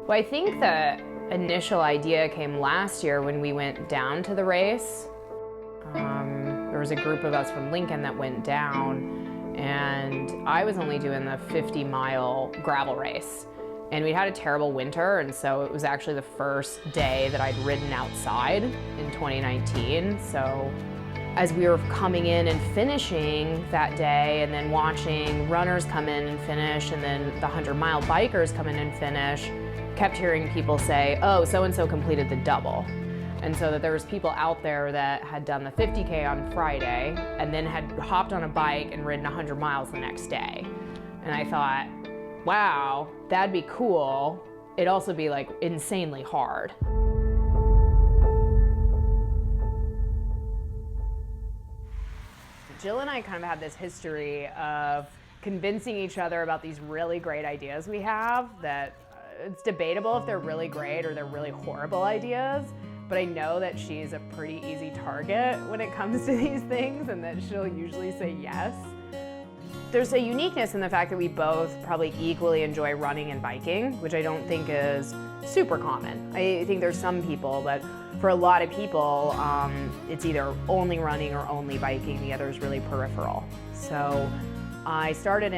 Well, I think the initial idea came last year when we went down to the race. There was a group of us from Lincoln that went down, and I was only doing the 50-mile gravel race. And we had a terrible winter, and so it was actually the first day that I'd ridden outside in 2019. So as we were coming in and finishing that day, and then watching runners come in and finish, and then the 100-mile bikers come in and finish, kept hearing people say, oh, so-and-so completed the double. And so that there was people out there that had done the 50K on Friday and then had hopped on a bike and ridden 100 miles the next day. And I thought, wow, that'd be cool. It'd also be like insanely hard. Jill and I kind of had this history of convincing each other about these really great ideas we have that it's debatable if they're really great or they're really horrible ideas. But I know that she's a pretty easy target when it comes to these things, and that she'll usually say yes. There's a uniqueness in the fact that we both probably equally enjoy running and biking, which I don't think is super common. I think there's some people, but for a lot of people, it's either only running or only biking. The other is really peripheral. So I started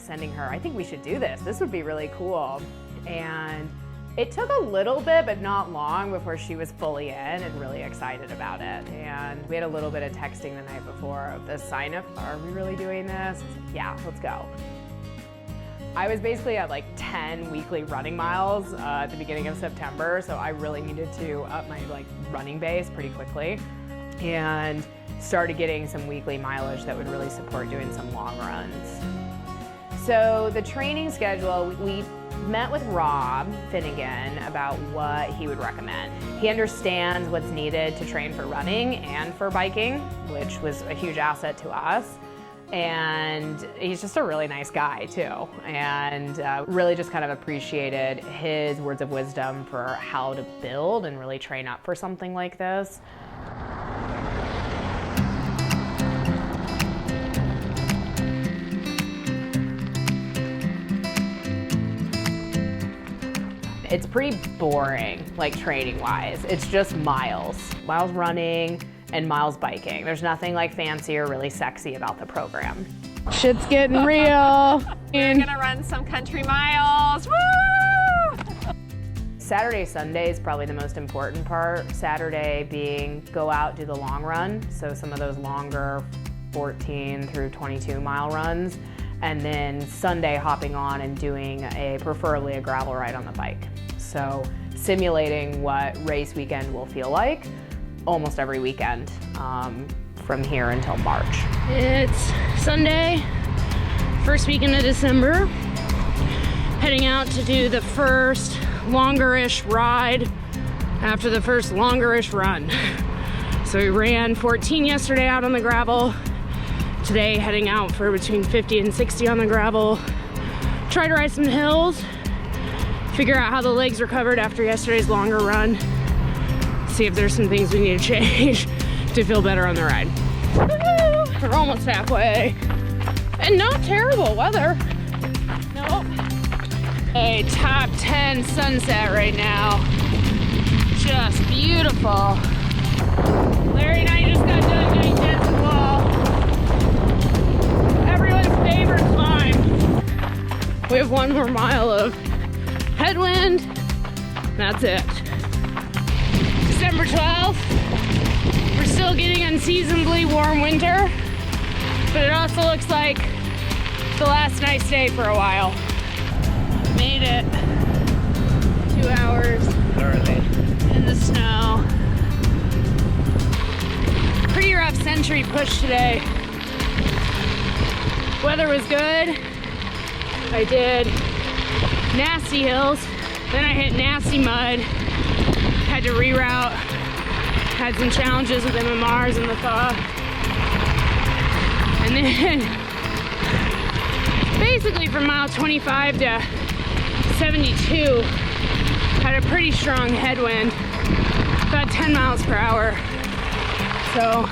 sending her, I think we should do this. This would be really cool. And it took a little bit, but not long, before she was fully in and really excited about it. And we had a little bit of texting the night before of the sign up. Are we really doing this? I was like, yeah, let's go. I was basically at like 10 weekly running miles at the beginning of September, so I really needed to up my running base pretty quickly, and started getting some weekly mileage that would really support doing some long runs. So the training schedule, we met with Rob Finnegan about what he would recommend. He understands what's needed to train for running and for biking, which was a huge asset to us. And he's just a really nice guy too. And really just kind of appreciated his words of wisdom for how to build and really train up for something like this. It's pretty boring, like training-wise. It's just miles running and miles biking. There's nothing like fancy or really sexy about the program. Shit's getting real. We're gonna run some country miles, woo! Saturday, Sunday is probably the most important part. Saturday being go out, do the long run. So some of those longer 14 through 22 mile runs. And then Sunday hopping on and doing preferably a gravel ride on the bike. So simulating what race weekend will feel like almost every weekend from here until March. It's Sunday, first weekend of December. Heading out to do the first longer-ish ride after the first longer-ish run. So we ran 14 yesterday out on the gravel. Today heading out for between 50 and 60 on the gravel. Try to ride some hills, figure out how the legs recovered after yesterday's longer run, see if there's some things we need to change to feel better on the ride. Woo-hoo! We're almost halfway. And not terrible weather. Nope. A top 10 sunset right now. Just beautiful. Larry and I just got done doing Denton Wall. Everyone's favorite climb. We have one more mile of headwind. That's it. December 12th. We're still getting unseasonably warm winter, but it also looks like the last nice day for a while. Made it 2 hours early in the snow. Pretty rough century push today. Weather was good. I did nasty hills, then I hit nasty mud, had to reroute, had some challenges with MMRs in the thaw, and then basically from mile 25 to 72 had a pretty strong headwind, about 10 miles per hour, so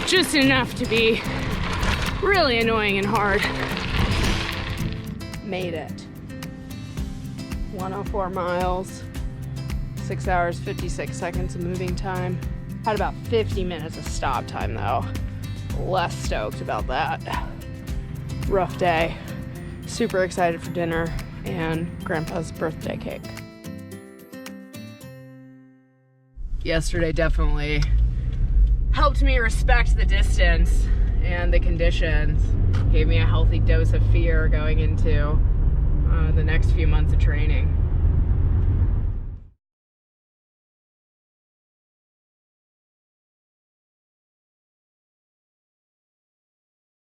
just enough to be really annoying and hard. Made it. 104 miles, 6 hours, 56 seconds of moving time. Had about 50 minutes of stop time though. Less stoked about that. Rough day. Super excited for dinner and Grandpa's birthday cake. Yesterday definitely helped me respect the distance and the conditions. Gave me a healthy dose of fear going into the next few months of training.